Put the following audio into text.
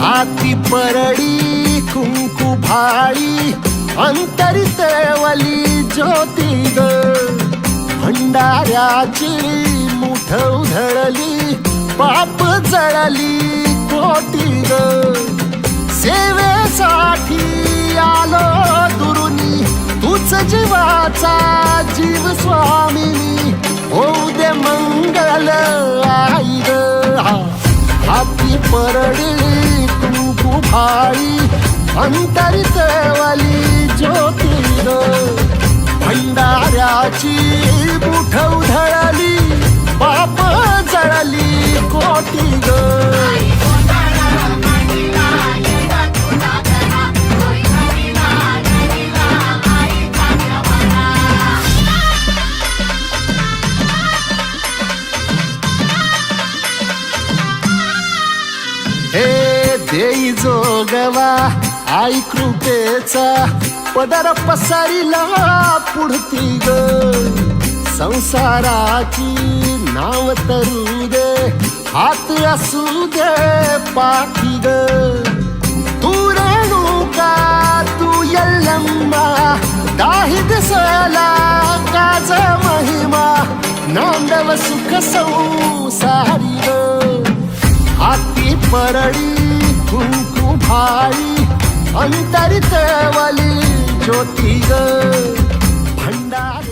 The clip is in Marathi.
हाती परडी कुंकू भाळी अंतरित वली ज्योती ग भंडाऱ्याची मुठ उधळली पाप जळली कोटी ग सेवेसाठी आलो दुरुनी तूच जीवाचा जीव स्वामिनी होऊ दे मंगल आई ग हाती परडी कुंकू भाळी अंतरित वली ज्योती ग भंडाऱ्याची मुठ उधळली पाप जळली कोटी ग हे देई जोगवा आई कृपेचा पदर पसरिला पुढती ग संसाराची नाव तरू दे हात असू दे पाठी ग तू रेणुका तू यल्लम्मा दाही दिसला काज महिमा नांदव सुख संसारी ग हाती परडी कुंकू भाळी अंतरित वली ज्योती ग भंडार